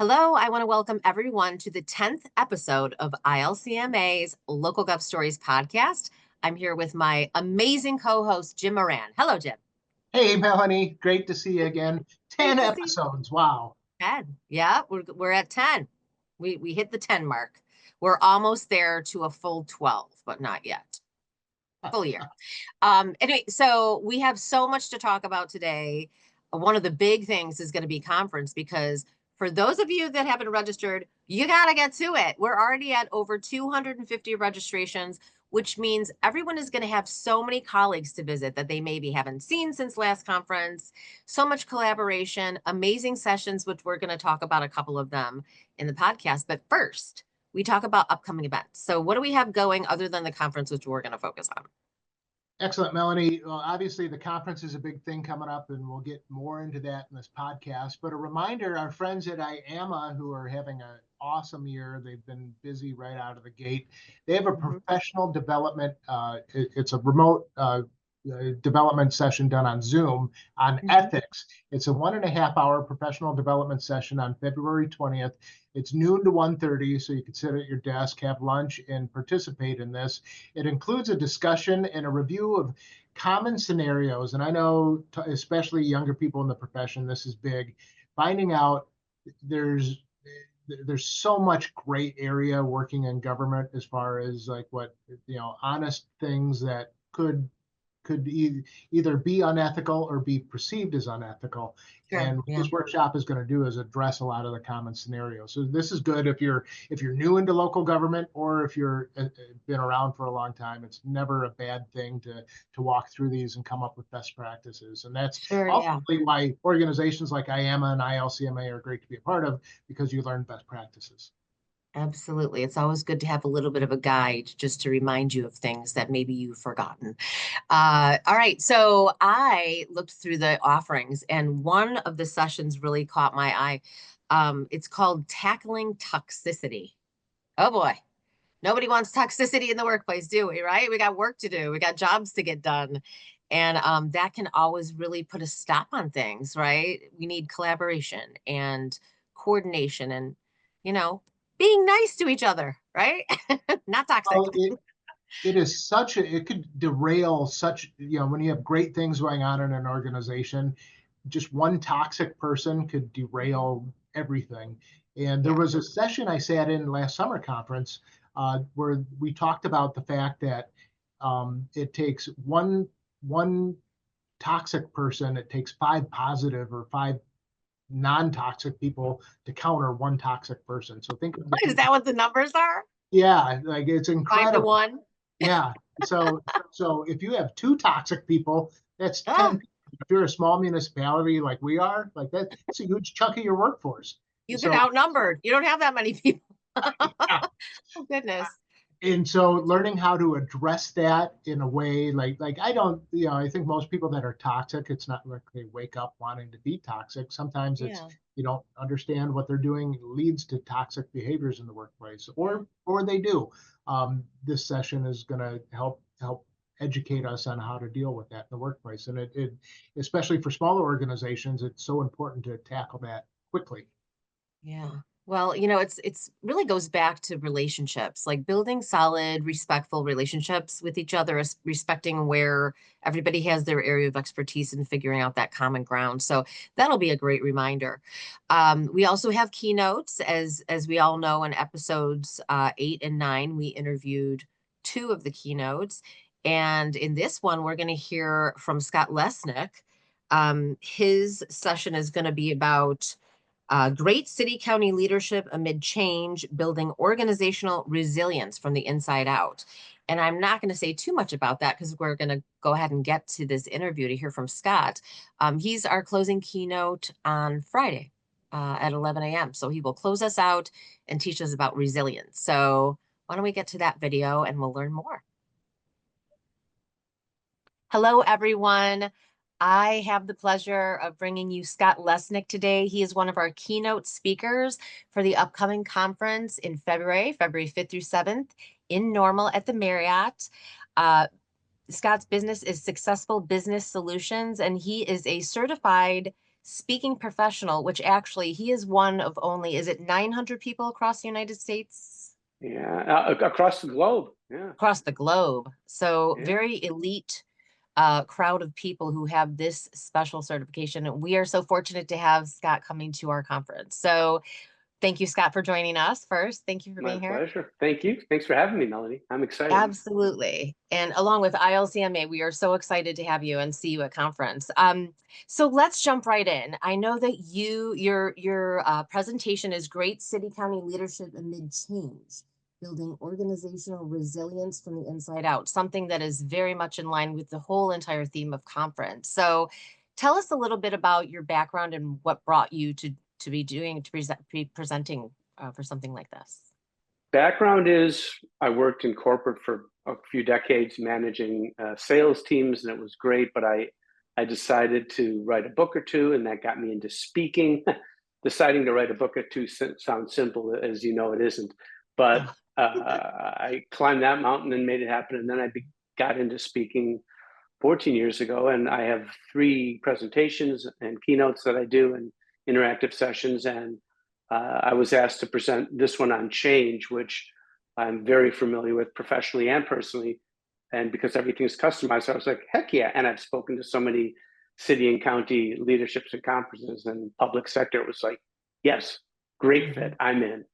Hello, I want to welcome everyone to the 10th episode of ILCMA's Local Gov Stories podcast. I'm here with my amazing co-host, Jim Moran. Hello, Jim. Hey, Melanie, great to see you again. 10 Great to see you. episodes. Wow. 10. Yeah, we're at 10. We hit the 10 mark. We're almost there to a full 12, but not yet. Full year. Anyway, so we have so much to talk about today. One of the big things is going to be conference because for those of you that haven't registered, you got to get to it. We're already at over 250 registrations, which means everyone is going to have so many colleagues to visit that they maybe haven't seen since last conference. So much collaboration, amazing sessions, which we're going to talk about a couple of them in the podcast. But first, we talk about upcoming events. So what do we have going other than the conference, which we're going to focus on? Excellent, Melanie. Well, obviously, the conference is a big thing coming up, and we'll get more into that in this podcast. But a reminder, our friends at IAMA, who are having an awesome year, they've been busy right out of the gate. They have a professional development, it's a remote development session done on Zoom on ethics. It's a 1.5 hour professional development session on February 20th. It's noon to 1:30, so you can sit at your desk, have lunch, and participate in this. It includes a discussion and a review of common scenarios. And I know, especially younger people in the profession, this is big. Finding out there's so much gray area working in government as far as like what, honest things that could either be unethical or be perceived as unethical. Sure, and what yeah. this workshop is going to do is address a lot of the common scenarios. So this is good if you're new into local government, or if you're been around for a long time. It's never a bad thing to walk through these and come up with best practices. And that's Sure, yeah. ultimately why organizations like IAMA and ILCMA are great to be a part of, because you learn best practices. Absolutely. It's always good to have a little bit of a guide just to remind you of things that maybe you've forgotten. All right. So I looked through the offerings, and one of the sessions really caught my eye. It's called Tackling Toxicity. Oh boy. Nobody wants toxicity in the workplace, do we? Right? We got work to do. We got jobs to get done. And that can always really put a stop on things, right? We need collaboration and coordination and, you know, being nice to each other, right? Not toxic. Well, it is it could derail such, when you have great things going on in an organization, just one toxic person could derail everything. And there Yeah. was a session I sat in last summer conference where we talked about the fact that it takes one toxic person, it takes 5 positive or 5 non-toxic people to counter one toxic person. So think of the Is that what the numbers are? yeah, like it's 5 to incredible. 1? Yeah. So if you have 2 toxic people, that's Oh, 10 people. If you're a small municipality like we are, like that's a huge chunk of your workforce. you've been So outnumbered. You don't have that many people. yeah. Oh, goodness. And so learning how to address that in a way like I don't, I think most people that are toxic, it's not like they wake up wanting to be toxic. Sometimes it's Yeah. you don't understand what they're doing leads to toxic behaviors in the workplace, Yeah. or they do. This session is going to help educate us on how to deal with that in the workplace. And it especially for smaller organizations, it's so important to tackle that quickly. Yeah. Well, it's really goes back to relationships, like building solid, respectful relationships with each other, respecting where everybody has their area of expertise and figuring out that common ground. So that'll be a great reminder. We also have keynotes, as we all know, in episodes 8 and 9, we interviewed 2 of the keynotes. And in this one, we're going to hear from Scott Lesnick. His session is going to be about great city county leadership amid change, building organizational resilience from the inside out. And I'm not going to say too much about that because we're going to go ahead and get to this interview to hear from Scott. He's our closing keynote on Friday at 11 a.m. So he will close us out and teach us about resilience. So why don't we get to that video and we'll learn more. Hello, everyone. I have the pleasure of bringing you Scott Lesnick today. He is one of our keynote speakers for the upcoming conference in February 5th through 7th in Normal at the Marriott. Scott's business is Successful Business Solutions, and he is a certified speaking professional, which actually he is one of only, is it 900 people across the United States? Yeah, across the globe. Yeah, Across the globe. So yeah. very elite crowd of people who have this special certification. And we are so fortunate to have Scott coming to our conference. So thank you, Scott, for joining us first. Thank you for My being here. pleasure. Thank you. Thanks for having me, Melanie. I'm excited. Absolutely. And along with ILCMA, we are so excited to have you and see you at conference. So let's jump right in. I know that your presentation is Great City County Leadership Amid Change, building organizational resilience from the inside out, something that is very much in line with the whole entire theme of conference. So tell us a little bit about your background and what brought you to be presenting for something like this. Background is I worked in corporate for a few decades managing sales teams, and it was great. But I decided to write a book or two, and that got me into speaking. Deciding to write a book or two sounds simple, as you know, it isn't. But Oh. I climbed that mountain and made it happen. And then I got into speaking 14 years ago, and I have 3 presentations and keynotes that I do and interactive sessions. And I was asked to present this one on change, which I'm very familiar with professionally and personally. And because everything's customized, I was like, heck yeah. And I've spoken to so many city and county leaderships and conferences and public sector. It was like, yes, great fit. I'm in.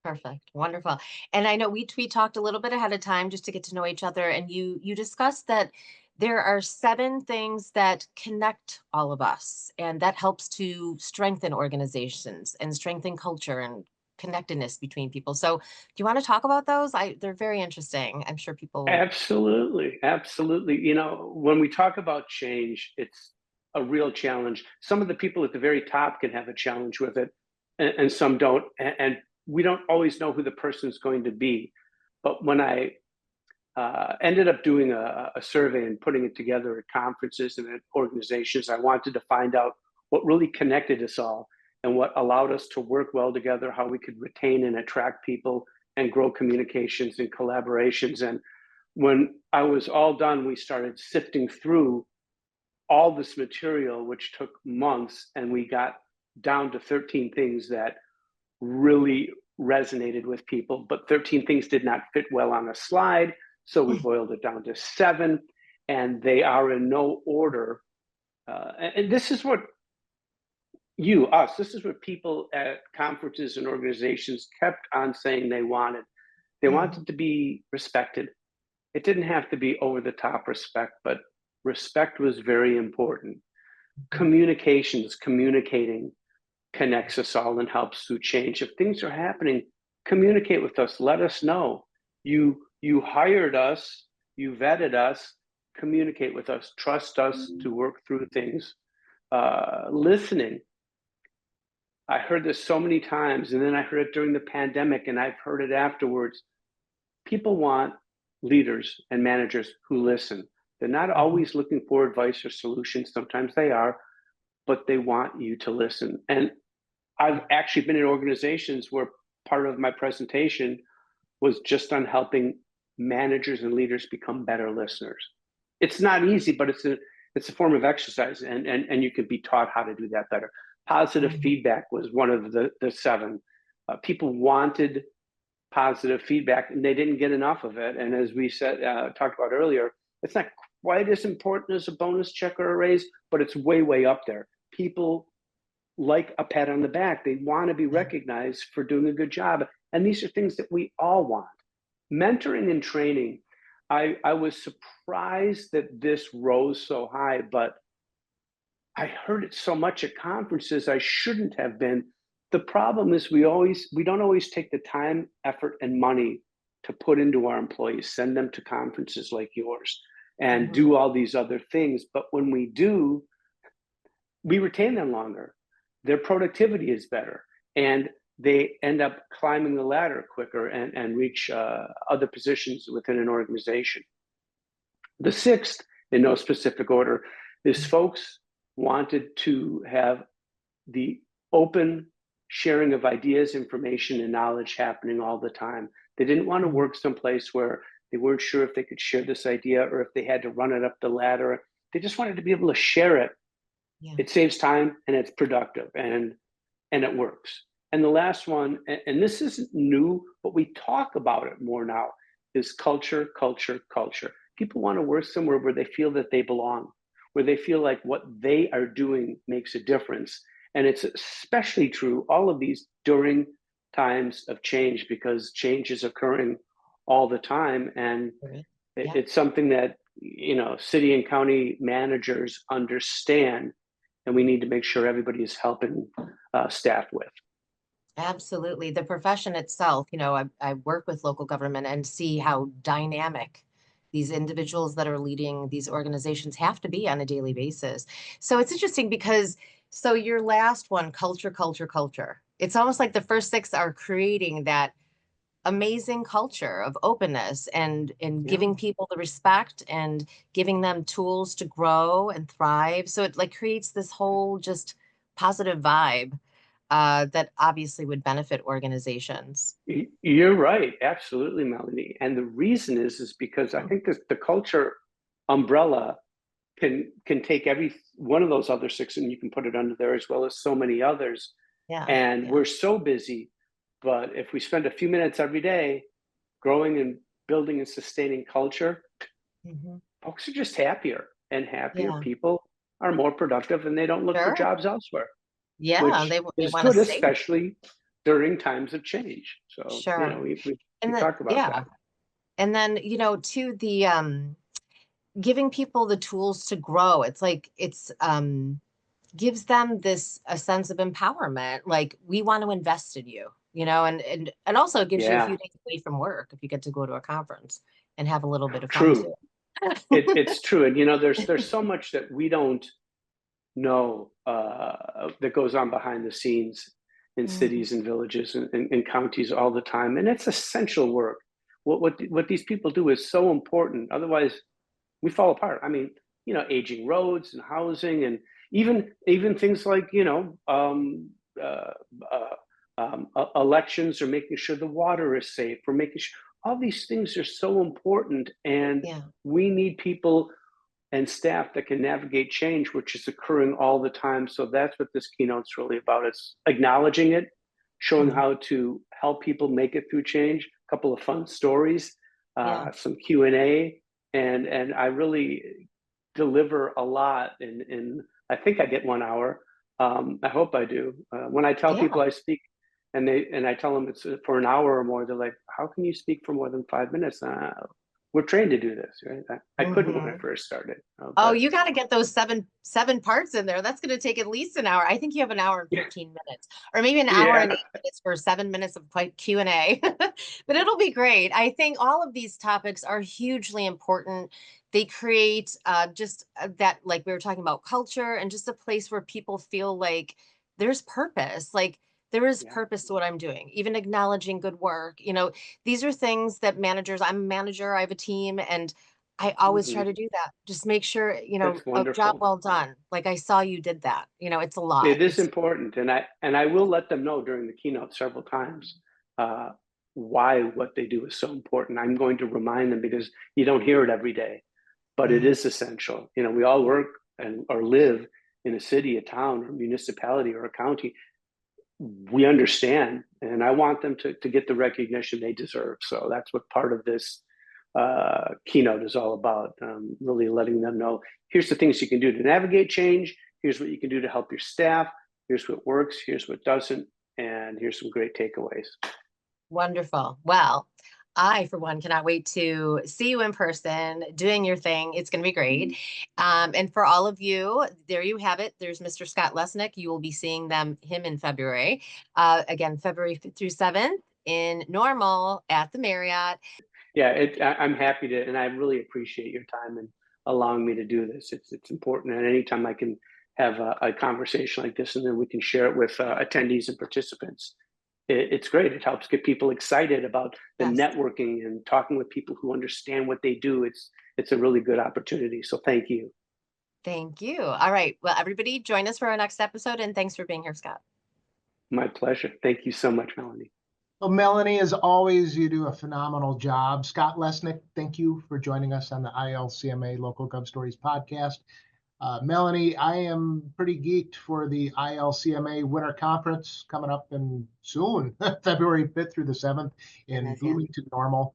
Perfect. Wonderful. And I know we talked a little bit ahead of time just to get to know each other, and you discussed that there are 7 things that connect all of us, and that helps to strengthen organizations and strengthen culture and connectedness between people. So do you want to talk about those? They're very interesting. I'm sure people. Absolutely. Absolutely. You know, when we talk about change, it's a real challenge. Some of the people at the very top can have a challenge with it, and some don't. And we don't always know who the person's going to be. But when I ended up doing a survey and putting it together at conferences and at organizations, I wanted to find out what really connected us all and what allowed us to work well together, how we could retain and attract people and grow communications and collaborations. And when I was all done, we started sifting through all this material, which took months, and we got down to 13 things that really resonated with people. But 13 things did not fit well on a slide, so we boiled it down to 7, and they are in no order. And this is what this is what people at conferences and organizations kept on saying they wanted. They wanted to be respected. It didn't have to be over the top respect, but respect was very important. Communications, communicating connects us all and helps through change. If things are happening, communicate with us. Let us know. You hired us, you vetted us, communicate with us, trust us to work through things. Listening. I heard this so many times, and then I heard it during the pandemic, and I've heard it afterwards. People want leaders and managers who listen. They're not always looking for advice or solutions. Sometimes they are, but they want you to listen. And I've actually been in organizations where part of my presentation was just on helping managers and leaders become better listeners. It's not easy, but it's a form of exercise, and you can be taught how to do that better. Positive feedback was one of the 7. People wanted positive feedback, and they didn't get enough of it. And as we said, talked about earlier, it's not quite as important as a bonus check or a raise, but it's way, way up there. People like a pat on the back. They want to be recognized for doing a good job. And these are things that we all want. Mentoring and training, I was surprised that this rose so high, but I heard it so much at conferences I shouldn't have been. The problem is we don't always take the time, effort, and money to put into our employees, send them to conferences like yours and do all these other things. But when we do, we retain them longer. Their productivity is better, and they end up climbing the ladder quicker and reach other positions within an organization. The 6th, in no specific order, is folks wanted to have the open sharing of ideas, information, and knowledge happening all the time. They didn't want to work someplace where they weren't sure if they could share this idea or if they had to run it up the ladder. They just wanted to be able to share it Yeah. It saves time and it's productive and it works. And the last one, and this isn't new, but we talk about it more now, is culture, culture, culture. People want to work somewhere where they feel that they belong, where they feel like what they are doing makes a difference. And it's especially true, all of these during times of change, because change is occurring all the time. And Right. Yeah. it's something that, city and county managers understand, and we need to make sure everybody is helping staff with. Absolutely. The profession itself, I work with local government and see how dynamic these individuals that are leading these organizations have to be on a daily basis. So it's interesting because, so your last one, culture, culture, culture, it's almost like the first six are creating that amazing culture of openness and Yeah, giving people the respect and giving them tools to grow and thrive. So it like creates this whole just positive vibe that obviously would benefit organizations. you're right, absolutely, Melanie. And the reason is because I think the culture umbrella can take every one of those other six and you can put it under there, as well as so many others. Yeah, And yeah. we're so busy, but if we spend a few minutes every day growing and building and sustaining culture, Hmm. folks are just happier, and happier Yeah, people are more productive, and they don't look for sure. jobs elsewhere, Yeah, which they is want to good, stay. especially during times of change. So, Sure. we And then talk about yeah. that. And then, to the giving people the tools to grow. It's like it's gives them this a sense of empowerment. Like we want to invest in you, and also it gives you a Yeah, few days away from work if you get to go to a conference and have a little bit of fun true. too. It's true. And, there's so much that we don't know that goes on behind the scenes in Mhm. cities and villages and counties all the time. And it's essential work. What these people do is so important. Otherwise, we fall apart. I mean, aging roads and housing, and even things like uh, uh, elections, or making sure the water is safe, or making sure all these things are so important, and Yeah. we need people and staff that can navigate change, which is occurring all the time. So that's what this keynote's really about. It's acknowledging it, showing Mhm. how to help people make it through change, a couple of fun stories, Yeah. some Q&A, and I really deliver a lot in I think I get 1 hour. I hope I do. When I tell Yeah. people I speak, and I tell them it's for an hour or more, they're like, "How can you speak for more than 5 minutes?" We're trained to do this, right? I couldn't when I Hmm. first started, Oh, but you got to get those seven parts in there. That's going to take at least an hour. I think you have an hour and yeah, 15 minutes, or maybe an hour and yeah, 8 minutes for 7 minutes of Q&A. But it'll be great. I think all of these topics are hugely important. They create just that, like we were talking about, culture and just a place where people feel like there's purpose. Like there is yeah. purpose to what I'm doing, even acknowledging good work. These are things that managers, I'm a manager, I have a team, and I always try Hmm. to do that. Just make sure, That's a job wonderful. well done. Like I saw you did that. It's a lot. It is It's important, and I will let them know during the keynote several times uh, why what they do is so important. I'm going to remind them, because you don't hear it every day, but it Mhm. is essential. We all work and or live in a city, a town, or municipality, or a county. We understand, and I want them to get the recognition they deserve. So that's what part of this keynote is all about. Really letting them know, here's the things you can do to navigate change. Here's what you can do to help your staff. Here's what works. Here's what doesn't. And here's some great takeaways. Wonderful. Well, I, for one, cannot wait to see you in person doing your thing. It's going to be great. And for all of you, there you have it. There's Mr. Scott Lesnick. You will be seeing him in February. Again, February 5th through 7th in Normal at the Marriott. Yeah, I'm happy to, and I really appreciate your time and allowing me to do this. It's important, and anytime I can have a conversation like this, and then we can share it with attendees and participants, it's great. It helps get people excited about the Yes. networking and talking with people who understand what they do. It's a really good opportunity. So thank you. Thank you. All right. Well, everybody, join us for our next episode. And thanks for being here, Scott. My pleasure. Thank you so much, Melanie. Well, Melanie, as always, you do a phenomenal job. Scott Lesnick, thank you for joining us on the ILCMA Local Gov Stories podcast. Melanie, I am pretty geeked for the ILCMA Winter Conference coming up in soon, February 5th through the 7th in Goodness, yeah. Bloomington Normal.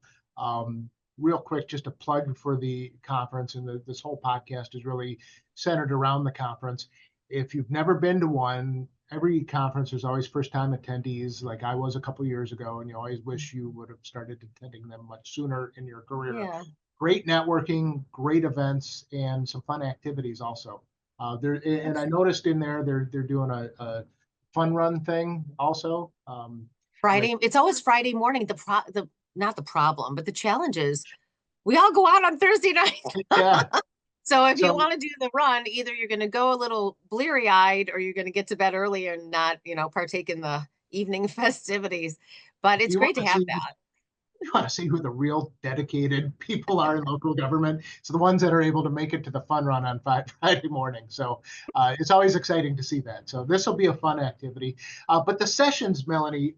Real quick, just a plug for the conference, and this whole podcast is really centered around the conference. If you've never been to one, every conference there's always first time attendees, like I was a couple years ago, and you always wish you would have started attending them much sooner in your career. Yeah. Great networking, great events, and some fun activities also. There and I noticed in there they're doing a fun run thing also. With Friday, it's always Friday morning. The not the problem, but the challenge is we all go out on Thursday night. yeah, So if you so want to do the run, either you're going to go a little bleary-eyed or you're going to get to bed early and not, partake in the evening festivities. But if it's you want great to to have see that. you want to see who the real dedicated people are in local government. So the ones that are able to make it to the fun run on Friday morning. So it's always exciting to see that. So this will be a fun activity. But the sessions, Melanie,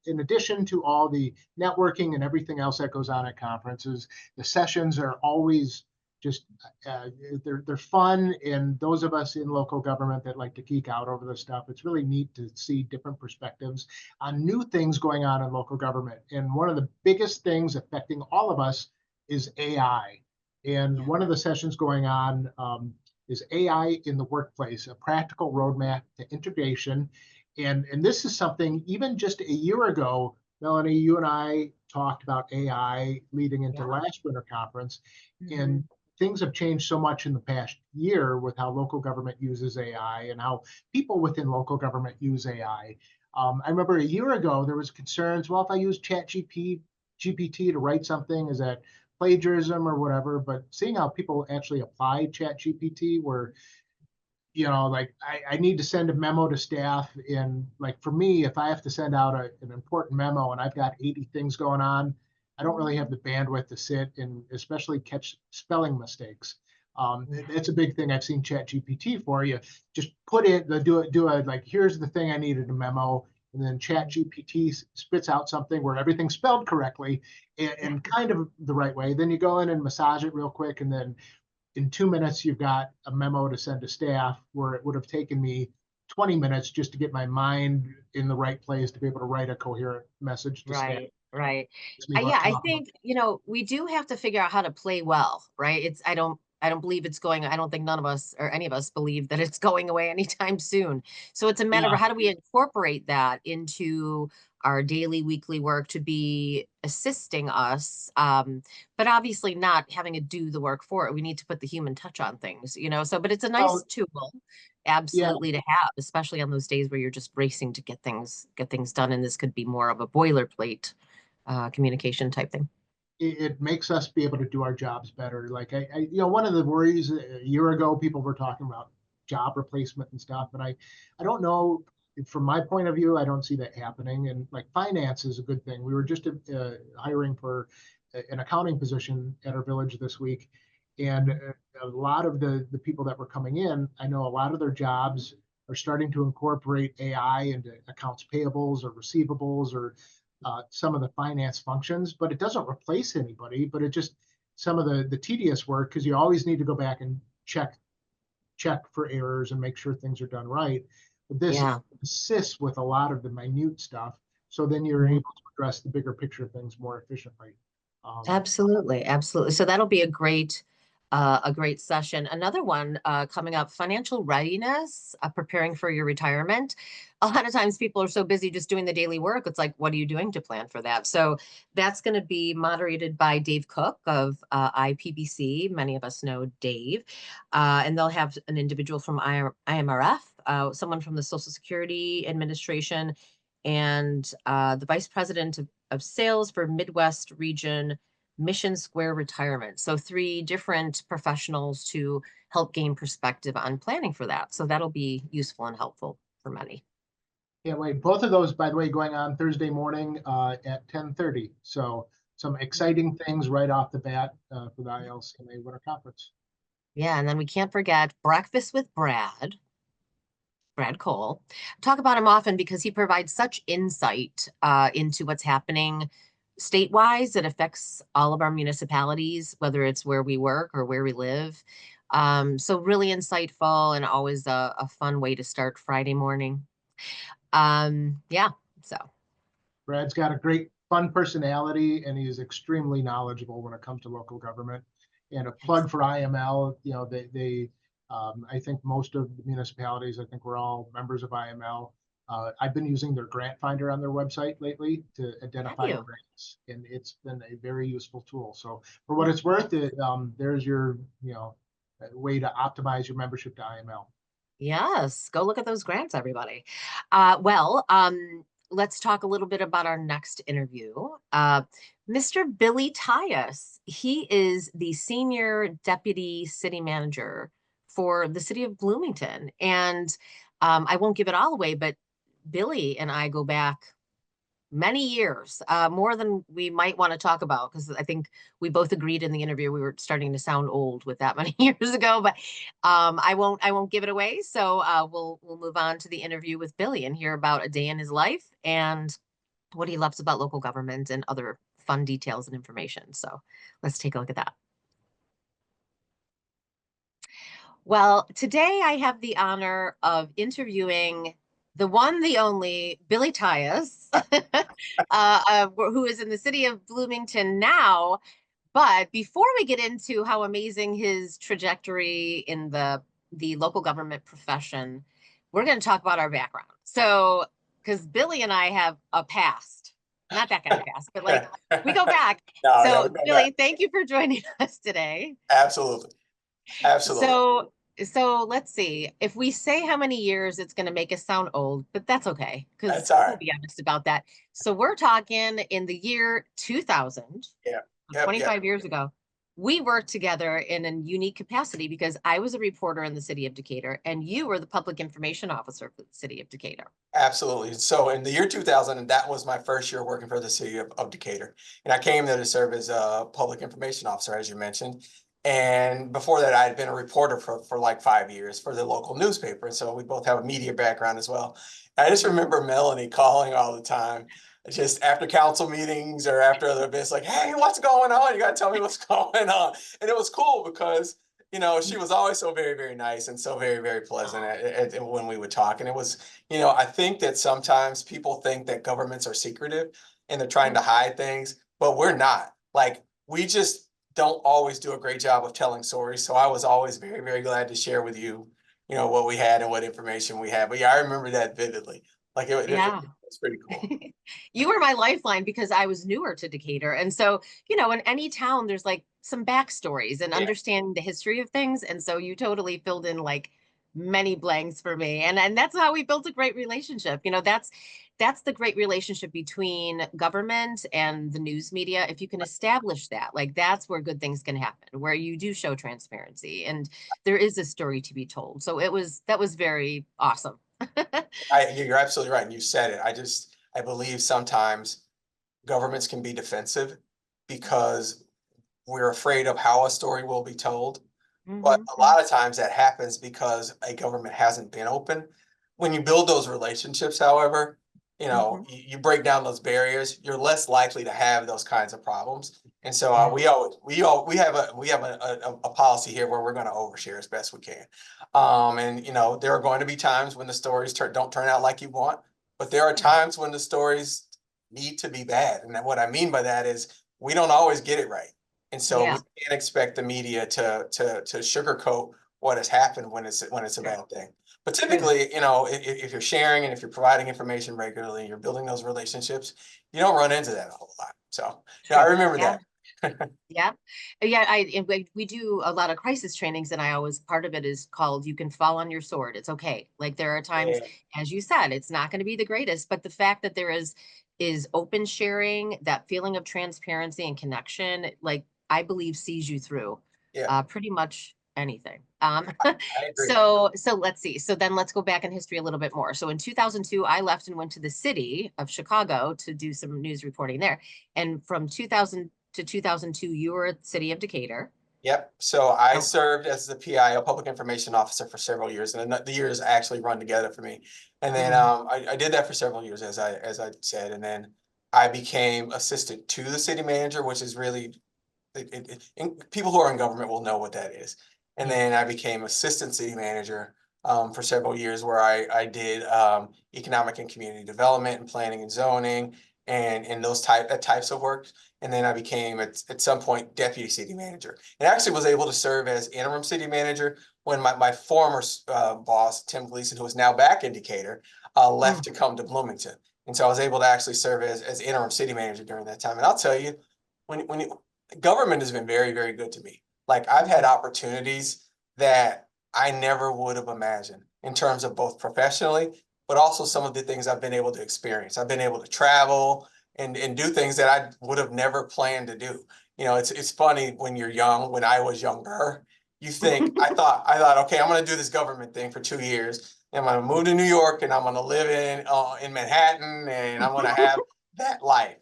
in addition to all the networking and everything else that goes on at conferences, the sessions are always just uh, they're fun, and those of us in local government that like to geek out over this stuff, it's really neat to see different perspectives on new things going on in local government. And one of the biggest things affecting all of us is AI. And Yeah. one of the sessions going on is AI in the workplace, a practical roadmap to integration. And this is something even just a year ago, Melanie, you and I talked about AI leading into Yeah. last winter conference. Mhm. And things have changed so much in the past year with how local government uses AI and how people within local government use AI. I remember a year ago there was concerns. Well, if I use GPT to write something, is that plagiarism or whatever? But seeing how people actually apply ChatGPT, where like I need to send a memo to staff, and like for me, if I have to send out an important memo and I've got 80 things going on, I don't really have the bandwidth to sit and especially catch spelling mistakes. Yeah. It's a big thing I've seen Chat GPT for. You just put it, do a like, here's the thing I needed a memo, and then Chat GPT spits out something where everything's spelled correctly Yeah. and kind of the right way. Then you go in and massage it real quick, and then in 2 minutes, you've got a memo to send to staff where it would have taken me 20 minutes just to get my mind in the right place to be able to write a coherent message to staff. Right, right. Makes me Yeah, I talk about. think, we do have to figure out how to play well, right? I don't believe it's going, I don't think none of us or any of us believe that it's going away anytime soon. So it's a matter of Yeah. how do we incorporate that into our daily, weekly work to be assisting us, but obviously not having to do the work for it. We need to put the human touch on things. So, but it's a nice Well, tool, yeah, absolutely, to have, especially on those days where you're just racing to get things done. And this could be more of a boilerplate communication type thing. it makes us be able to do our jobs better. Like one of the worries a year ago, people were talking about job replacement and stuff, and I don't know. From my point of view, I don't see that happening. And like finance is a good thing. We were just hiring for an accounting position at our village this week, and a lot of the people that were coming in, I know a lot of their jobs are starting to incorporate AI into accounts payables or receivables or some of the finance functions, but it doesn't replace anybody. But it just some of the tedious work because you always need to go back and check for errors and make sure things are done right. But this Yeah. assists with a lot of the minute stuff, so then you're Mhm. able to address the bigger picture things more efficiently. Absolutely, absolutely. So that'll be a great session. Another one coming up: financial readiness, preparing for your retirement. A lot of times people are so busy just doing the daily work. It's like, what are you doing to plan for that? So that's going to be moderated by Dave Cook of IPBC. Many of us know Dave, and they'll have an individual from IMRF, someone from the Social Security Administration, and the vice president of sales for Midwest region Mission Square Retirement. So three different professionals to help gain perspective on planning for that. So that'll be useful and helpful for many. Yeah, wait. Both of those, by the way, going on Thursday morning at 10:30. So some exciting things right off the bat for the ILCMA Winter Conference. Yeah, and then we can't forget Breakfast with Brad Cole. Talk about him often because he provides such insight into what's happening statewide that affects all of our municipalities, whether it's where we work or where we live. So really insightful and always a fun way to start Friday morning. Yeah, so Brad's got a great, fun personality, and he is extremely knowledgeable when it comes to local government. And a plug for IML, I think most of the municipalities, I think we're all members of IML. I've been using their grant finder on their website lately to have identify you? grants, and it's been a very useful tool. So for what it's worth, there's your, way to optimize your membership to IML. Yes, go look at those grants, everybody. Let's talk a little bit about our next interview. Mr. Billy Tyus, he is the Senior Deputy City Manager for the city of Bloomington. And I won't give it all away, but Billy and I go back many years, more than we might want to talk about, because I think we both agreed in the interview we were starting to sound old with that many years ago. But I won't give it away. So we'll move on to the interview with Billy and hear about a day in his life and what he loves about local government and other fun details and information. So let's take a look at that. Well, today I have the honor of interviewing the one, the only Billy Tyus, who is in the city of Bloomington now. But before we get into how amazing his trajectory in the local government profession, we're going to talk about our background. So, because Billy and I have a past, not that kind of past, but like we go back. No, yeah, we So, go back. Billy, thank you for joining us today. Absolutely. Absolutely. So let's see. If we say how many years, it's going to make us sound old, but that's okay because That's all we'll right. be honest about that. So we're talking in the year 2000, Yeah. Yep. 25 years ago. We worked together in a unique capacity because I was a reporter in the city of Decatur and you were the public information officer for the city of Decatur. Absolutely. So in the year 2000, and that was my first year working for the city of Decatur. And I came there to serve as a public information officer, as you mentioned. And before that, I had been a reporter for like 5 years for the local newspaper. And so we both have a media background as well. And I just remember Melanie calling all the time, just after council meetings or after other events, like, hey, what's going on? You got to tell me what's going on. And it was cool because she was always so very, very nice and so very, very pleasant when we would talk. And it was, I think that sometimes people think that governments are secretive and they're trying to hide things, but we're not. Like, we just don't always do a great job of telling stories. So I was always very, very glad to share with you, what we had and what information we had. But yeah, I remember that vividly. Like Yeah. it's pretty cool. You were my lifeline because I was newer to Decatur. And so, in any town, there's like some backstories and Yeah. understanding the history of things. And so you totally filled in like many blanks for me. And that's how we built a great relationship. That's the great relationship between government and the news media. If you can establish that, like that's where good things can happen, where you do show transparency and there is a story to be told. So that was very awesome. You're absolutely right. And you said it. I believe sometimes governments can be defensive because we're afraid of how a story will be told. But a lot of times that happens because a government hasn't been open. When you build those relationships, however, you break down those barriers, you're less likely to have those kinds of problems. And so we have a policy here where we're going to overshare as best we can. And there are going to be times when the stories don't turn out like you want, but there are times when the stories need to be bad. And what I mean by that is we don't always get it right. And so we can't expect the media to sugarcoat what has happened when it's a bad thing. But typically, if you're sharing and if you're providing information regularly and you're building those relationships, you don't run into that a whole lot. So yeah, I remember that. Yeah. We do a lot of crisis trainings, and I always, part of it is called "You Can Fall on Your Sword." It's okay. Like there are times, as you said, it's not going to be the greatest, but the fact that there is open sharing, that feeling of transparency and connection, like I believe sees you through pretty much anything. I agree. So let's see. So then let's go back in history a little bit more. So in 2002, I left and went to the city of Chicago to do some news reporting there. And from 2000 to 2002, you were at the city of Decatur. Yep. So I served as the PI, a public information officer, for several years, and the years actually run together for me. And then I did that for several years, as I said, and then I became assistant to the city manager, which is really people who are in government will know what that is. And Yeah. then I became assistant city manager for several years, where I did economic and community development and planning and zoning and those types of work. And then I became at some point deputy city manager, and actually was able to serve as interim city manager when my former boss, Tim Gleason, who is now back in Decatur, left Mm. to come to Bloomington. And so I was able to actually serve as interim city manager during that time. And I'll tell you, government has been very, very good to me. Like, I've had opportunities that I never would have imagined in terms of both professionally, but also some of the things I've been able to experience. I've been able to travel and do things that I would have never planned to do. You know, it's funny when you're young. When I was younger, you think I thought, okay, I'm going to do this government thing for 2 years. I'm going to move to New York, and I'm going to live in Manhattan, and I'm going to have that life.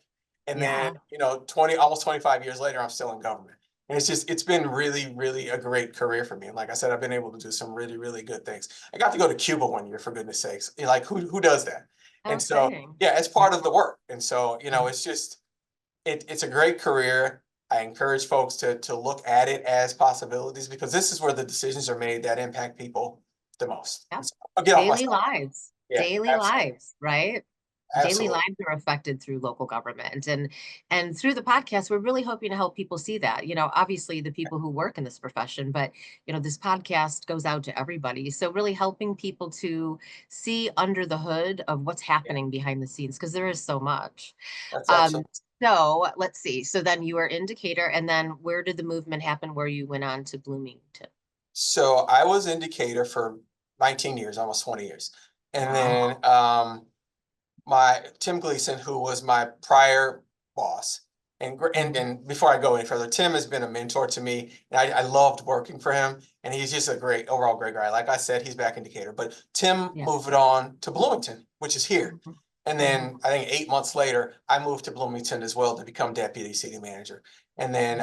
And then, Yeah. almost 25 years later, I'm still in government. And it's been really, really a great career for me. And like I said, I've been able to do some really, really good things. I got to go to Cuba one year, for goodness sakes. Like, who does that? How And so, exciting. yeah, it's Yeah. part of the work. And so, Yeah. it's just, it's a great career. I encourage folks to look at it as possibilities, because this is where the decisions are made that impact people the most. Yeah. So I'll get off my Daily side. lives, Yeah, daily absolutely. lives, right? Daily Absolutely. lives are affected through local government, and through the podcast we're really hoping to help people see that, obviously the people who work in this profession, but this podcast goes out to everybody, so really helping people to see under the hood of what's Yeah, happening behind the scenes, because there is so much. that's um absolutely. so let's see, so then you were in Decatur, and then where did the movement happen where you went on to Bloomington? So I was in Decatur for 19 years, almost 20 years. And Wow. then my Tim Gleason, who was my prior boss, Mhm. and before I go any further, Tim has been a mentor to me, and I loved working for him, and he's just a overall great guy. Like I said, he's back in Decatur, but Tim Yeah. moved on to Bloomington, which is here. Mhm. And Mhm. then I think 8 months later, I moved to Bloomington as well to become deputy city manager. And then,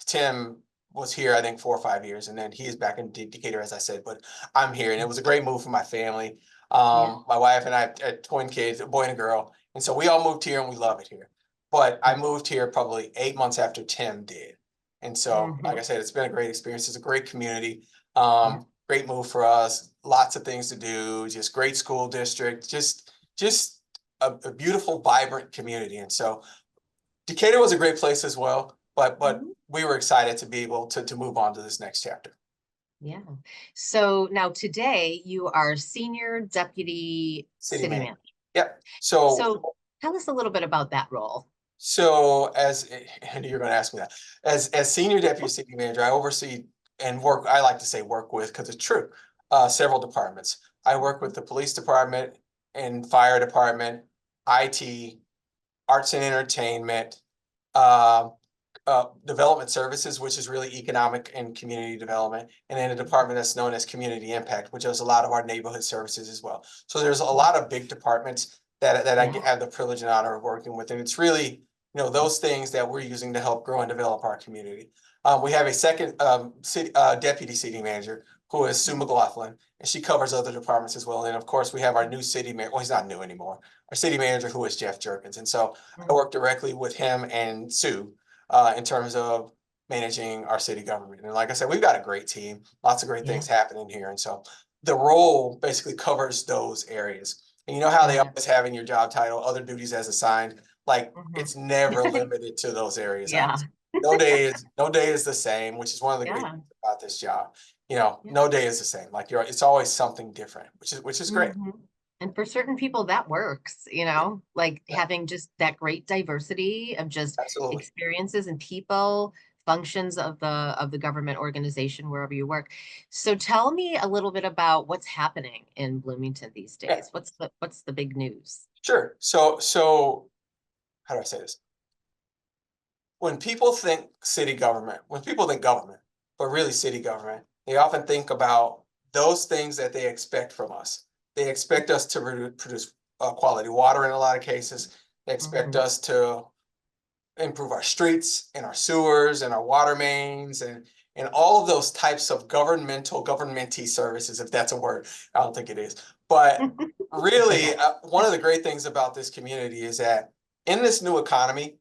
Tim was here, I think, 4 or 5 years, and then he is back in Decatur, as I said, but I'm here, and it was a great move for my family. Yeah. My wife and I had twin kids, a boy and a girl. And so we all moved here, and we love it here. But I Yeah. moved here probably 8 months after Tim did. And so, like I Mhm. said, it's been a great experience. It's a great community. Yeah. Great move for us. Lots of things to do, just great school district, just a beautiful, vibrant community. And so Decatur was a great place as well, but Mhm. we were excited to be able to move on to this next chapter. Yeah. So now today you are senior deputy City city manager. manager. Yep. So So tell us a little bit about that role. So as and you're going to ask me that, as senior deputy city manager, I oversee and work. I like to say work with, because it's true. Several departments. I work with the police department and fire department, IT, arts and entertainment, uh, development services, which is really economic and community development, and then a department that's known as community impact, which does a lot of our neighborhood services as well. So there's a lot of big departments that I Yeah. have the privilege and honor of working with, and it's really those things that we're using to help grow and develop our community. We have a second deputy city manager, who is Sue McLaughlin, and she covers other departments as well. And of course, we have our new city manager. Well, he's not new anymore. Our city manager, who is Jeff Jerkins, and so I Mhm. work directly with him and Sue in terms of managing our city government. And like I said, we've got a great team, lots of great Yeah. things happening here. And so the role basically covers those areas. And you know how they Got it. always have in your job title, other duties as assigned, like Mhm. it's never limited to those areas. Yeah. No day is the same, which is one of the great Yeah. things about this job. Yeah. No day is the same. Like it's always something different, which is great. Mhm. And for certain people that works, Yeah, like yeah, having just that great diversity of just absolutely. experiences and people, functions of the government organization wherever you work. So tell me a little bit about what's happening in Bloomington these Yeah, days. What's the big news? sure. So how do I say this? When people think city government, when people think government, but really city government, they often think about those things that they expect from us. They expect us to produce quality water in a lot of cases. They expect Mhm. us to improve our streets and our sewers and our water mains and all of those types of governmenty services, if that's a word. I don't think it is. But It's okay. really, one of the great things about this community is that in this new economy,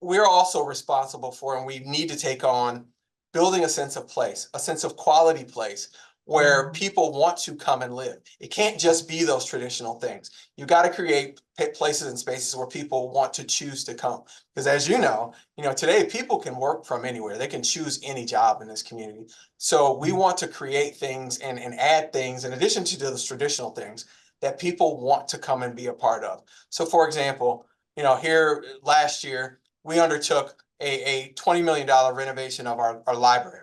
we're also responsible for, and we need to take on building a sense of place, a sense of quality place where people want to come and live. It can't just be those traditional things. You got to create places and spaces where people want to choose to come. Because as you know, today people can work from anywhere. They can choose any job in this community. So we want to create things and add things in addition to those traditional things that people want to come and be a part of. So for example, here last year, we undertook a $20 million renovation of our library,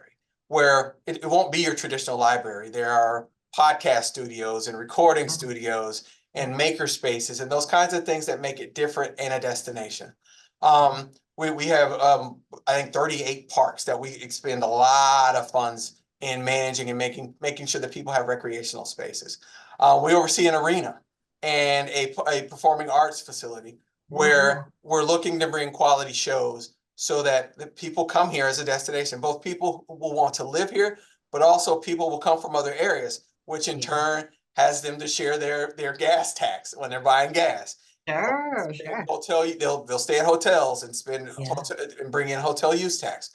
where it won't be your traditional library. There are podcast studios and recording studios and maker spaces and those kinds of things that make it different and a destination. We have, I think, 38 parks that we expend a lot of funds in managing and making sure that people have recreational spaces. We oversee an arena and a performing arts facility where we're looking to bring quality shows so that the people come here as a destination. Both people will want to live here, but also people will come from other areas, which in turn has them to share their gas tax when they're buying gas. Sure. They'll stay at hotels and spend and bring in hotel use tax.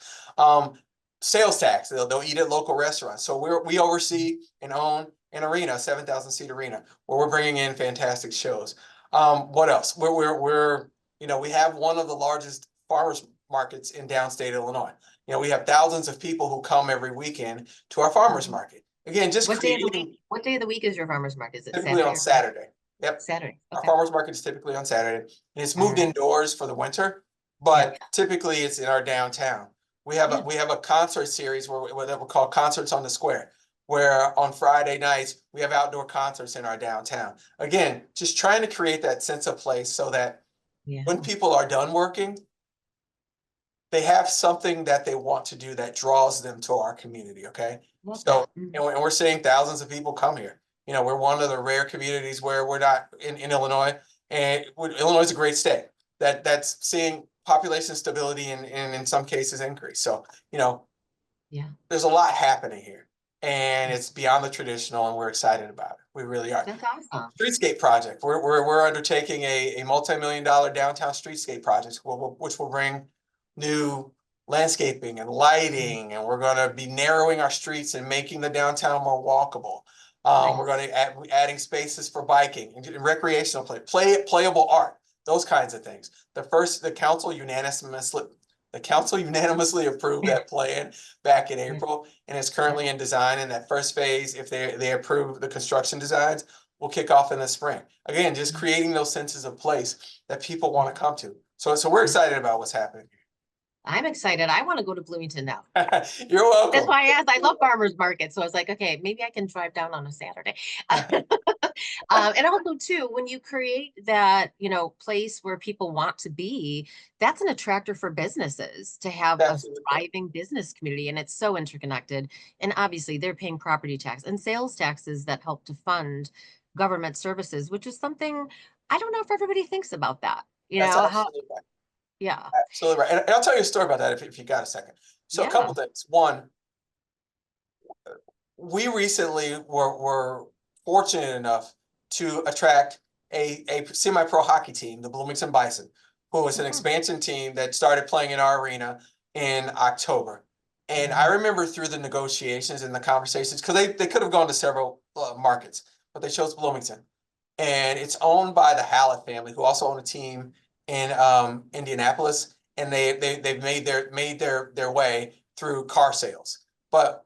Sales tax, they'll eat at local restaurants. So we oversee and own an arena, 7,000 seat arena, where we're bringing in fantastic shows. What else? We have one of the largest farmers markets in downstate Illinois. We have thousands of people who come every weekend to our farmers market. Again, just what day of the creating. week? What day of the week is your farmers market? Is it Typically Saturday? on Saturday. Yep. Saturday. Our Okay. farmers market is typically on Saturday, and it's moved indoors for the winter, but typically it's in our downtown. We have a concert series where we call Concerts on the Square, where on Friday nights we have outdoor concerts in our downtown. Again, just trying to create that sense of place so that when people are done working, they have something that they want to do that draws them to our community. Okay. So, and we're seeing thousands of people come here. We're one of the rare communities where we're not in Illinois, and Illinois is a great state that's seeing population stability and in some cases increase. So, there's a lot happening here, and it's beyond the traditional, and we're excited about it. We really are. That's awesome. Streetscape project. We're undertaking a multi-million-dollar downtown streetscape project, which will bring new landscaping and lighting, and we're going to be narrowing our streets and making the downtown more walkable. We're going to adding spaces for biking and recreational playable art, those kinds of things. The council unanimously approved that plan back in April, and it's currently in design. And that first phase, if they approve the construction designs, will kick off in the spring. Again, just creating those senses of place that people want to come to. So we're excited about what's happening. I'm excited. I want to go to Bloomington now. You're welcome. That's why I asked. I love farmers markets. So I was like, okay, maybe I can drive down on a Saturday. And also too, when you create that, place where people want to be, that's an attractor for businesses to have a thriving business community. And it's so interconnected. And obviously they're paying property tax and sales taxes that help to fund government services, which is something I don't know if everybody thinks about that. That's absolutely right. Yeah. Absolutely right. And I'll tell you a story about that if you got a second. So a couple things. One, we recently were fortunate enough to attract a semi-pro hockey team, the Bloomington Bison, who was an expansion team that started playing in our arena in October. And I remember through the negotiations and the conversations, because they could have gone to several markets, but they chose Bloomington. And it's owned by the Hallett family, who also own a team in Indianapolis, and they've made their way through car sales. But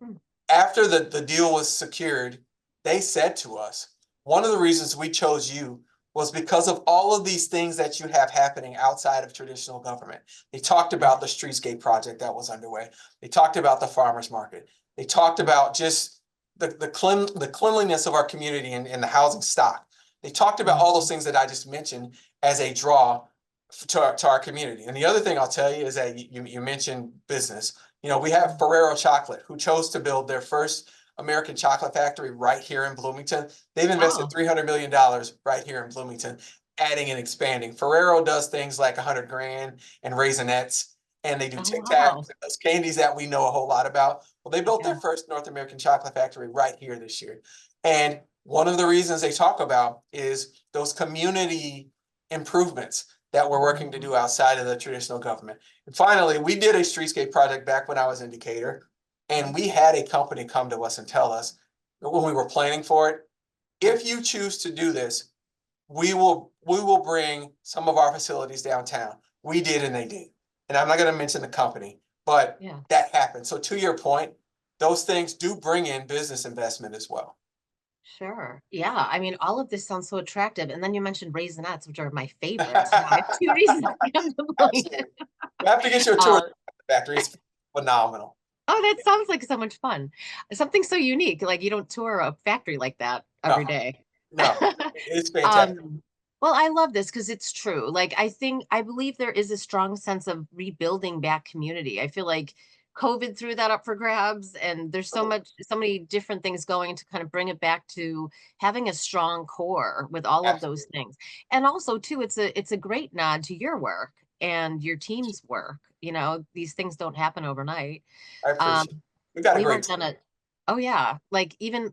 after the deal was secured, they said to us, one of the reasons we chose you was because of all of these things that you have happening outside of traditional government. They talked about the streetscape project that was underway. They talked about the farmers market. They talked about just the cleanliness of our community and the housing stock. They talked about all those things that I just mentioned as a draw to our community. And the other thing I'll tell you is that you mentioned business. We have Ferrero Chocolate, who chose to build their first American chocolate factory right here in Bloomington. They've invested $300 million right here in Bloomington, adding and expanding. Ferrero does things like 100 grand and Raisinets, and they do Tic Tacs, those candies that we know a whole lot about. Well, they built their first North American chocolate factory right here this year. And one of the reasons they talk about is those community improvements that we're working to do outside of the traditional government. And finally, we did a streetscape project back when I was in Decatur. And we had a company come to us and tell us when we were planning for it, if you choose to do this, we will bring some of our facilities downtown. We did and they did. And I'm not going to mention the company, but Yeah. that happened. So to your point, those things do bring in business investment as well. Sure. Yeah. I mean, all of this sounds so attractive. And then you mentioned Raisinets, which are my favorite. So now I have two reasons to come to Bloomington. Absolutely. We have to get you a tour of Uh, the factory. It's phenomenal. oh, that sounds like so much fun. Something so unique. Like you don't tour a factory like that every No, day. no, it's fantastic. Um, well, I love this because it's true. Like I believe there is a strong sense of rebuilding back community. I feel like COVID threw that up for grabs, and there's so many different things going to kind of bring it back to having a strong core with all of those Absolutely. things. And also too, it's a great nod to your work and your team's work. You know, these things don't happen overnight. I Um, appreciate it. We've got a we great worked on team. a Oh yeah, like even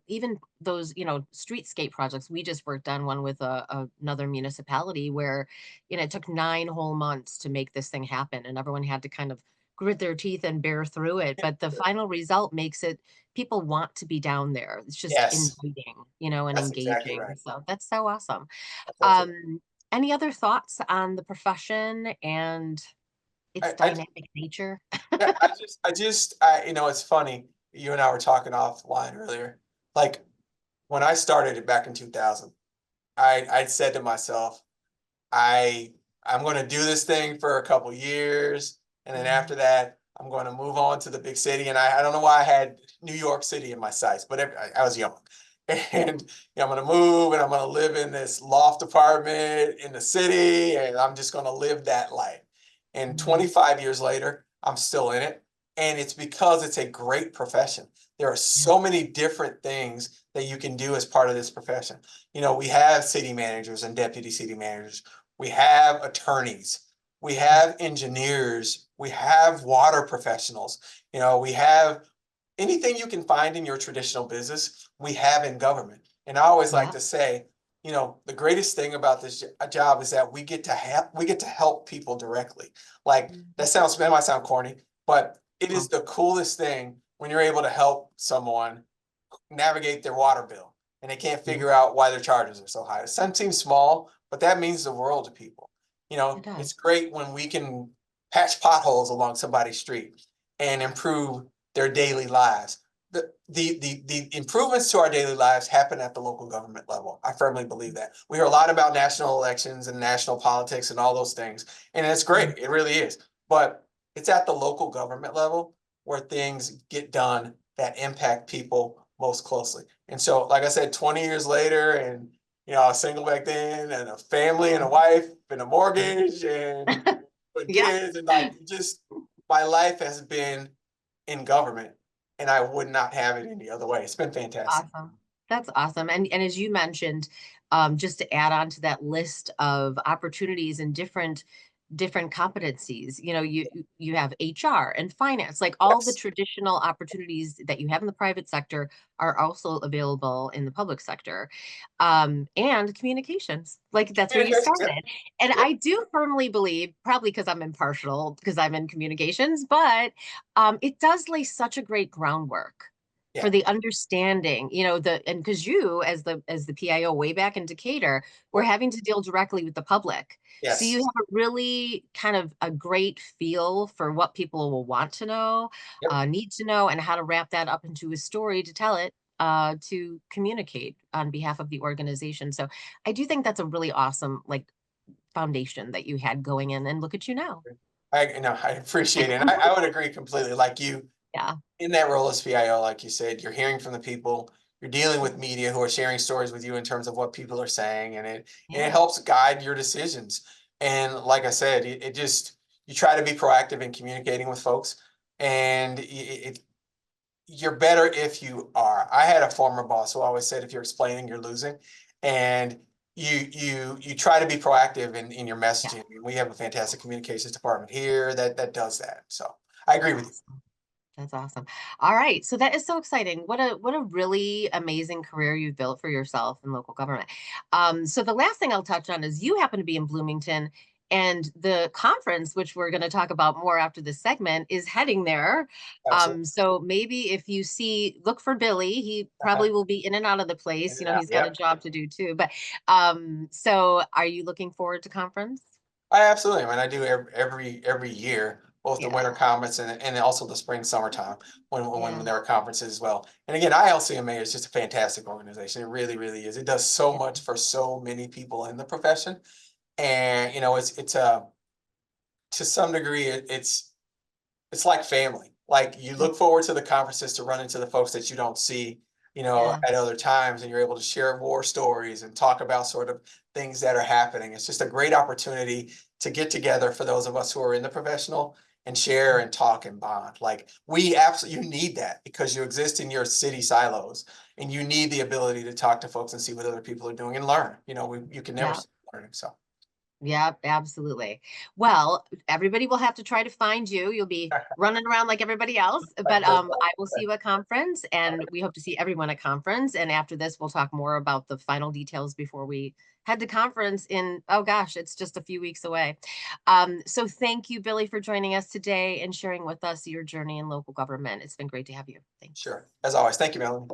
those, streetscape projects. We just worked on one with another municipality where, it took 9 whole months to make this thing happen, and everyone had to kind of grit their teeth and bear through it. But the final result makes it people want to be down there. It's just Yes, inviting, and that's exactly engaging. right. So that's so awesome. That's perfect. Um, any other thoughts on the profession and its I dynamic nature? Yeah, it's funny. You and I were talking offline earlier. Like when I started it back in 2000, I said to myself, I I'm going to do this thing for a couple years, and then after Mhm. that, I'm going to move on to the big city. And I don't know why I had New York City in my sights, but I was young, and I'm going to move, and I'm going to live in this loft apartment in the city, and I'm just going to live that life. And Mhm. 25 years later, I'm still in it, and it's because it's a great profession. There are Yeah. so many different things that you can do as part of this profession. We have city managers and deputy city managers. We have attorneys, we have engineers, we have water professionals, we have anything you can find in your traditional business, we have in government. And I always like Yeah. to say, the greatest thing about this job is that we get to help people directly. Like Mhm. that might sound corny, but it is Oh, the coolest thing when you're able to help someone navigate their water bill and they can't yeah, figure out why their charges are so high. It seems small, but that means the world to people. it It's does. great when we can patch potholes along somebody's street and improve their daily lives. The improvements to our daily lives happen at the local government level. I firmly believe that. We hear a lot about national elections and national politics and all those things, and it's Mm. great. It really is. But it's at the local government level where things get done that impact people most closely. And so, like I said, 20 years later, and I was single back then, and a family, and a Mhm. wife, and a mortgage, and with Yeah, kids, and like just my life has been in government, and I would not have it any other way. It's been fantastic. awesome. That's awesome. And as you mentioned, just to add on to that list of opportunities and different competencies, you have HR and finance, like all the Yes, traditional opportunities that you have in the private sector are also available in the public sector. And communications, like that's where you communications. Yep, started. And yep, I do firmly believe, probably because I'm impartial, because I'm in communications, but it does lay such a great groundwork for yeah, the understanding, and because you as the PIO way back in Decatur were yep, having to deal directly with the public. So you yes, have a really kind of a great feel for what people will want to know, yep. need to know, and how to wrap that up into a story to tell it, to communicate on behalf of the organization. So I do think that's a really awesome like foundation that you had going in, and look at you now. I appreciate it. And I would agree completely. Like you, Yeah. in that role as PIO, like you said, you're hearing from the people, you're dealing with media who are sharing stories with you in terms of what people are saying, and it Yeah. helps guide your decisions. And like I said, it just you try to be proactive in communicating with folks, and you're better if you are. I had a former boss who always said, if you're explaining, you're losing, and you try to be proactive in your Yeah. messaging. We have a fantastic communications department here that does that. So I agree with you. Awesome. That's awesome. All right. So that is so exciting. What a really amazing career you've built for yourself in local government. So the last thing I'll touch on is you happen to be in Bloomington. And the conference, which we're going to talk about more after this segment, is heading there. Absolutely. So maybe if you look for Billy, he probably will be in and out of the place. You know, he's got a Yep. job to do too. But so are you looking forward to conference? I absolutely. I mean, I do every year, both the Yeah. winter conference and also the spring summertime when Yeah. there are conferences as well. And again, ILCMA is just a fantastic organization. It really, really is. It does so Yeah. much for so many people in the profession, and it's to some degree it's like family. Like you Mm. look forward to the conferences to run into the folks that you don't see, Yeah. at other times, and you're able to share war stories and talk about sort of things that are happening. It's just a great opportunity to get together for those of us who are in the professional and share and talk and bond. Like we absolutely, you need that because you exist in your city silos and you need the ability to talk to folks and see what other people are doing and learn. You can never Yeah. stop learning. So Yeah, absolutely. Well, everybody will have to try to find you. You'll be running around like everybody else, but I will see you at conference, and we hope to see everyone at conference. And after this, we'll talk more about the final details before we head to conference in, oh gosh, it's just a few weeks away. So thank you, Billy, for joining us today and sharing with us your journey in local government. It's been great to have you. Thanks. sure. As always, thank you, Melanie.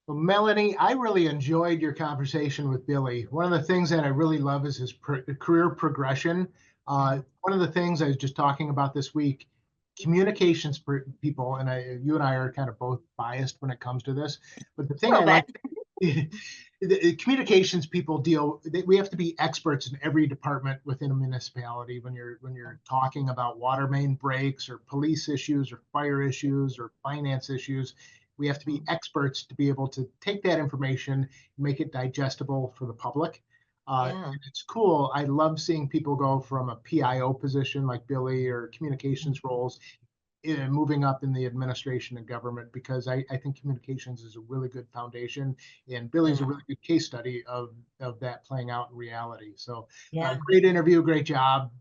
Well, Melanie, I really enjoyed your conversation with Billy. One of the things that I really love is his career progression. One of the things I was just talking about this week, communications people, and you and I are kind of both biased when it comes to this, but the A thing I little like, bit. the communications people we have to be experts in every department within a municipality when you're talking about water main breaks or police issues or fire issues or finance issues. We have to be experts to be able to take that information and make it digestible for the public. Yeah. It's cool. I love seeing people go from a PIO position like Billy or Mm. communications roles moving up in the administration and government because I think communications is a really good foundation, and Billy's a Yeah. really good case study of that playing out in reality. So, Yeah. great interview, great job,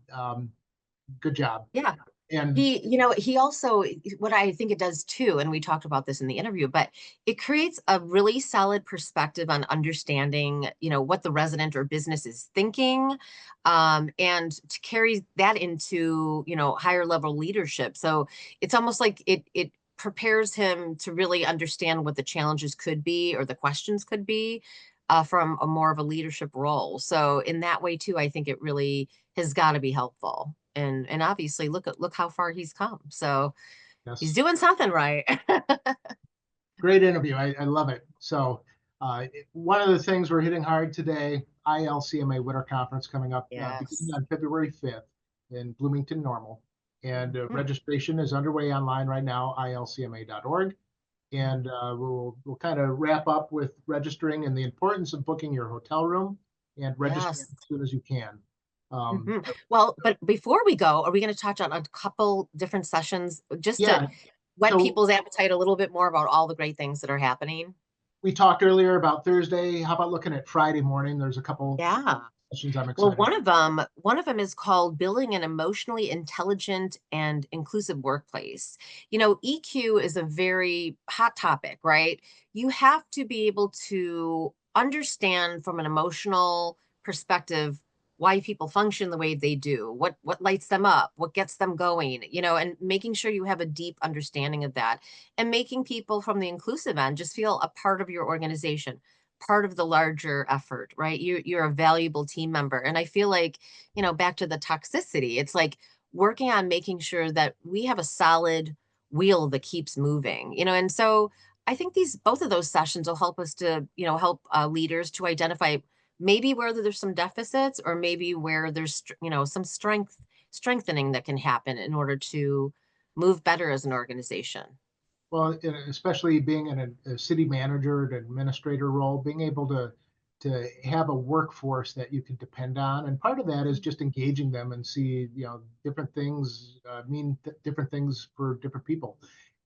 good job, Yeah. and He also, what I think it does too, and we talked about this in the interview, but it creates a really solid perspective on understanding, what the resident or business is thinking, and to carry that into, higher level leadership. So it's almost like it prepares him to really understand what the challenges could be or the questions could be, from a more of a leadership role. So in that way too, I think it really has got to be helpful. And obviously look how far he's come. So he's yes, doing something right. great interview. I love it. So, one of the things we're hitting hard today, ILCMA Winter Conference coming up beginning Yes. on February 5th in Bloomington Normal. And Mhm. registration is underway online right now, ilcma.org. And we'll kind of wrap up with registering and the importance of booking your hotel room and registering Yes. as soon as you can. Um, Mhm. Well, but before we go, are we going to touch on a couple different sessions just to yeah, whet so people's appetite a little bit more about all the great things that are happening? we talked earlier about Thursday. How about looking at Friday morning? There's a couple Yeah. sessions I'm Well, excited. one of them is called Building an Emotionally Intelligent and Inclusive Workplace. EQ is a very hot topic, right? You have to be able to understand from an emotional perspective why people function the way they do, what lights them up, what gets them going, and making sure you have a deep understanding of that, and making people from the inclusive end just feel a part of your organization, part of the larger effort, right? You're a valuable team member. And I feel like, back to the toxicity, it's like working on making sure that we have a solid wheel that keeps moving, and so I think both of those sessions will help us to, help leaders to identify maybe where there's some deficits or maybe where there's, some strengthening that can happen in order to move better as an organization. Well, especially being in a city manager and administrator role, being able to have a workforce that you can depend on, and part of that is just engaging them and see, different things mean different things for different people,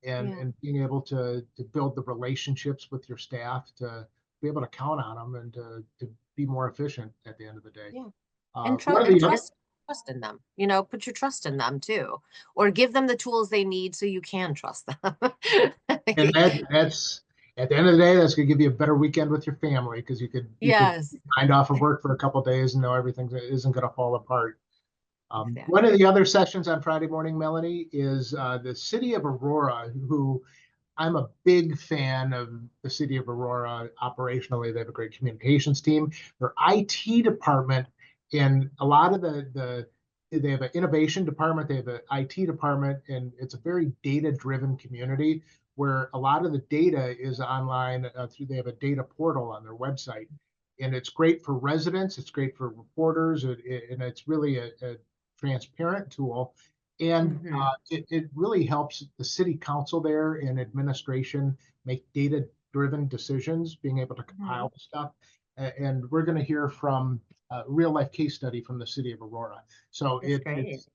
Yeah. and being able to build the relationships with your staff to be able to count on them and to be more efficient at the end of the day. Yeah. And One trust of and the other trust in them. Put your trust in them too, or give them the tools they need so you can trust them. And that's at the end of the day, that's going to give you a better weekend with your family because you could Yes, mind off of work for a couple of days and know everything isn't going to fall apart. One exactly. of the other sessions on Friday morning, Melanie, is the city of Aurora, who I'm a big fan of the city of Aurora. Operationally, they have a great communications team. Their IT department and a lot of they have an innovation department, they have an IT department, and it's a very data-driven community where a lot of the data is online through, they have a data portal on their website. And it's great for residents, it's great for reporters, and it's really a transparent tool. And Mhm. it really helps the city council there and administration make data-driven decisions, being able to Mhm. compile stuff. And we're going to hear from a real life case study from the city of Aurora. So That's great.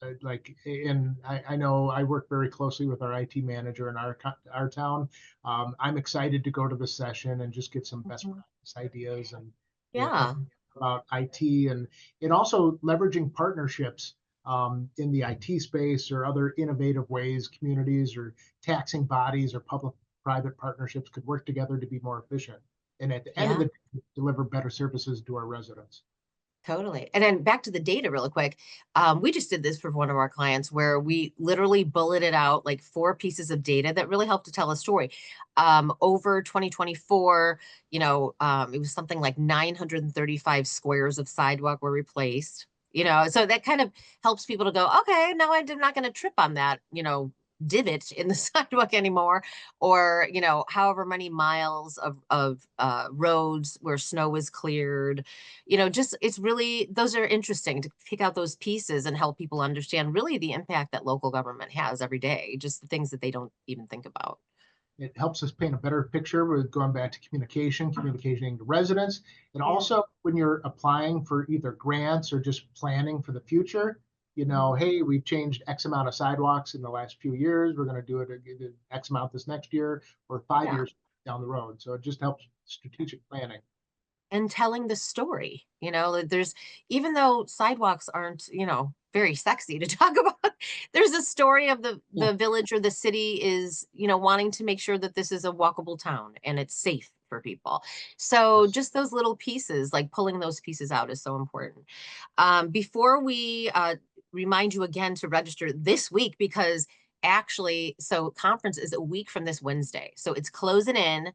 it's like, and I know I work very closely with our IT manager in our town. I'm excited to go to the session and just get some best Mhm. practice ideas and Yeah, about IT and also leveraging partnerships in the IT space or other innovative ways communities or taxing bodies or public-private partnerships could work together to be more efficient. And at the end of yeah. the day, deliver better services to our residents. Totally. And then back to the data really quick. We just did this for one of our clients where we literally bulleted out like 4 pieces of data that really helped to tell a story. Over 2024, it was something like 935 squares of sidewalk were replaced. So that kind of helps people to go, okay, now I'm not going to trip on that, divot in the sidewalk anymore, or however many miles of roads where snow was cleared. Just it's really, those are interesting to pick out those pieces and help people understand really the impact that local government has every day, just the things that they don't even think about. It helps us paint a better picture with going back to communicating to residents. And Yeah. also when you're applying for either grants or just planning for the future, Mhm. hey, we've changed X amount of sidewalks in the last few years. We're going to do it X amount this next year or five Yeah. years down the road. So it just helps strategic planning. And telling the story, like, there's, even though sidewalks aren't, very sexy to talk about, there's a story of Yeah. the village or the city is, wanting to make sure that this is a walkable town and it's safe for people. So Yes. just those little pieces, like pulling those pieces out, is so important. Before we remind you again to register this week, because actually, so conference is a week from this Wednesday, so it's closing in.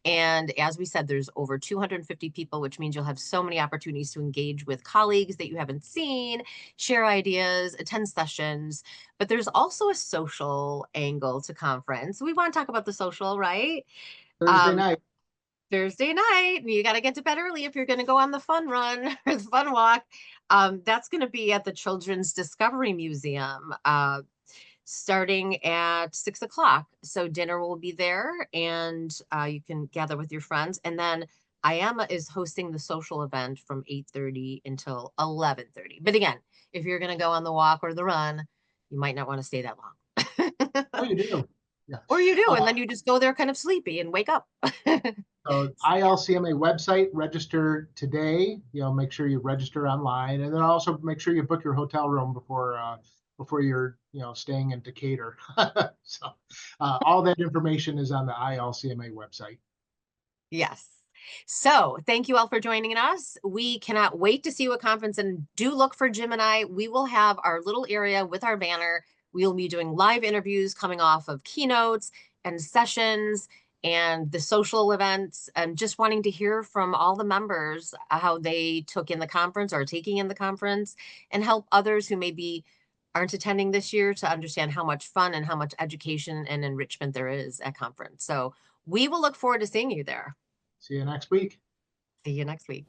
And as we said, there's over 250 people, which means you'll have so many opportunities to engage with colleagues that you haven't seen, share ideas, attend sessions. But there's also a social angle to conference. We want to talk about the social, right? Thursday Um, night. Thursday night, you got to get to bed early if you're going to go on the fun run or the fun walk. That's going to be at the Children's Discovery Museum. Starting at 6 o'clock. So dinner will be there, and you can gather with your friends. And then IAMA is hosting the social event from 8:30 until 11:30. But again, if you're going to go on the walk or the run, you might not want to stay that Oh, long. you do. Yeah. Or you do, and Uh, then you just go there kind of sleepy and wake up. So ILCMA website, register today. Make sure you register online, and then also make sure you book your hotel room before you're staying in Decatur. So all that information is on the ILCMA website. Yes. So thank you all for joining us. We cannot wait to see you at conference, and do look for Jim and I. We will have our little area with our banner. We'll be doing live interviews coming off of keynotes and sessions and the social events, and just wanting to hear from all the members how they took in the conference or are taking in the conference, and help others who maybe aren't attending this year to understand how much fun and how much education and enrichment there is at conference. So we will look forward to seeing you there. See you next week. See you next week.